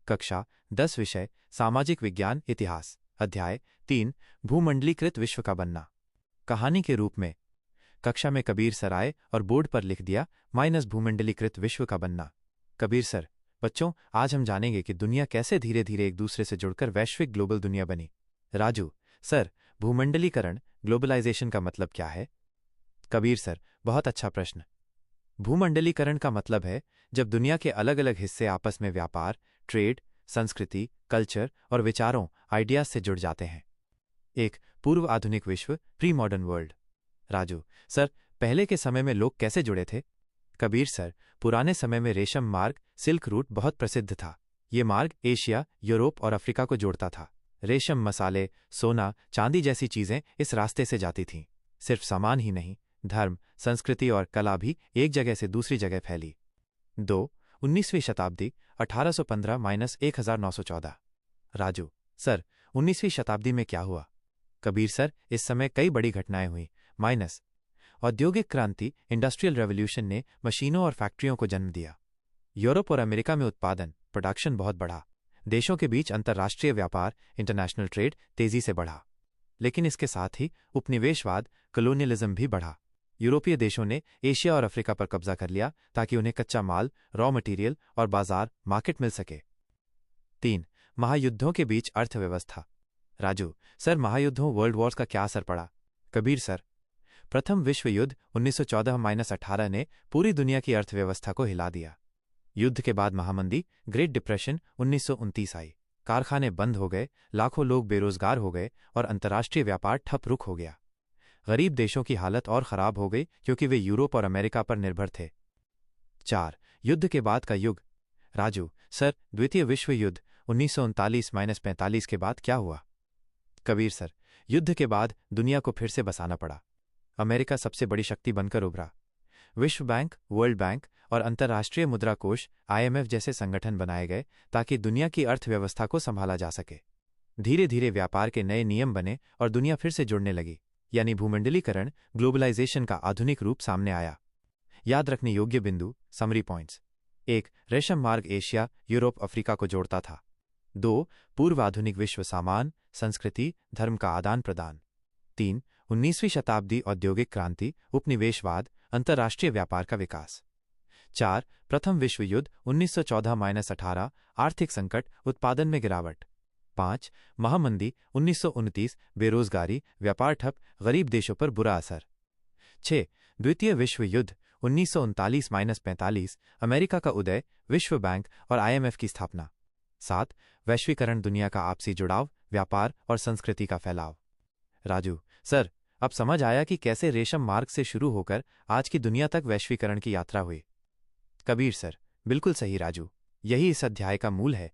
कक्षा 10 विषय सामाजिक विज्ञान इतिहास अध्याय 3 भूमंडलीकृत विश्व का बनना। कहानी के रूप में कक्षा में कबीर सर आए और बोर्ड पर लिख दिया भूमंडलीकृत विश्व का बनना। कबीर सर, बच्चों आज हम जानेंगे कि दुनिया कैसे धीरे धीरे एक दूसरे से जुड़कर वैश्विक ग्लोबल दुनिया बनी। राजू सर, भूमंडलीकरण ग्लोबलाइजेशन का मतलब क्या है? कबीर सर, बहुत अच्छा प्रश्न। भूमंडलीकरण का मतलब है जब दुनिया के अलग अलग हिस्से आपस में व्यापार, ट्रेड, संस्कृति, कल्चर और विचारों आइडियाज से जुड़ जाते हैं। एक पूर्व आधुनिक विश्व, pre modern world. Raju sir, पहले के समय में लोग कैसे जुड़े थे? कबीर सर, पुराने समय में रेशम मार्ग, सिल्क रूट बहुत प्रसिद्ध था। ये मार्ग एशिया, यूरोप और अफ्रीका को जोड़ता था। रेशम, मसाले, सोना, चांदी जैसी चीजें इस रास्ते से जाती थीं। सिर्फ सामान ही नहीं, धर्म, संस्कृति और कला भी एक जगह से दूसरी जगह फैली। 2. 19वीं शताब्दी 1800-1914। राजू सर, 19वीं शताब्दी में क्या हुआ? कबीर सर, इस समय कई बड़ी घटनाएं हुई। औद्योगिक क्रांति, इंडस्ट्रियल रेवोल्यूशन ने मशीनों और फैक्ट्रियों को जन्म दिया। यूरोप और अमेरिका में उत्पादन, प्रोडक्शन बहुत बढ़ा। देशों के बीच अंतर्राष्ट्रीय व्यापार, इंटरनेशनल ट्रेड तेजी से बढ़ा। लेकिन इसके साथ ही उपनिवेशवाद, कॉलोनियलिज्म भी बढ़ा। यूरोपीय देशों ने एशिया और अफ्रीका पर कब्जा कर लिया ताकि उन्हें कच्चा माल, रॉ मटेरियल और बाजार मार्केट मिल सके। 3. महायुद्धों के बीच अर्थव्यवस्था। राजू सर, महायुद्धों वर्ल्ड वॉर्स का क्या असर पड़ा? कबीर सर, प्रथम विश्व युद्ध 1914-18 ने पूरी दुनिया की अर्थव्यवस्था को हिला दिया। युद्ध के बाद महामंदी, ग्रेट डिप्रेशन 1929 आई। कारखाने बंद हो गए, लाखों लोग बेरोजगार हो गए और अंतर्राष्ट्रीय व्यापार ठप रुक हो गया। गरीब देशों की हालत और खराब हो गई क्योंकि वे यूरोप और अमेरिका पर निर्भर थे। 4. युद्ध के बाद का युग। राजू सर, द्वितीय विश्व युद्ध 1939-45 के बाद क्या हुआ? कबीर सर, युद्ध के बाद दुनिया को फिर से बसाना पड़ा। अमेरिका सबसे बड़ी शक्ति बनकर उभरा। विश्व बैंक, वर्ल्ड बैंक और अंतर्राष्ट्रीय मुद्रा कोष IMF जैसे संगठन बनाए गए ताकि दुनिया की अर्थव्यवस्था को संभाला जा सके। धीरे धीरे व्यापार के नए नियम बने और दुनिया फिर से जुड़ने लगी, यानी भूमंडलीकरण, ग्लोबलाइजेशन का आधुनिक रूप सामने आया। याद रखने योग्य बिंदु, समरी पॉइंट्स। 1. रेशम मार्ग एशिया, यूरोप, अफ्रीका को जोड़ता था। 2. पूर्व आधुनिक विश्व, सामान, संस्कृति, धर्म का आदान प्रदान। 3. 19वीं शताब्दी औद्योगिक क्रांति, उपनिवेशवाद, अंतर्राष्ट्रीय व्यापार का विकास। 4. प्रथम विश्व युद्ध 1914-18, आर्थिक संकट, उत्पादन में गिरावट। 5. महामंदी 1929, बेरोजगारी, व्यापार ठप, गरीब देशों पर बुरा असर। 6. द्वितीय विश्व युद्ध 1939-45, अमेरिका का उदय, विश्व बैंक और IMF की स्थापना। 7. वैश्वीकरण, दुनिया का आपसी जुड़ाव, व्यापार और संस्कृति का फैलाव। राजू सर, अब समझ आया कि कैसे रेशम मार्ग से शुरू होकर आज की दुनिया तक वैश्वीकरण की यात्रा हुई। कबीर सर, बिल्कुल सही राजू, यही इस अध्याय का मूल है।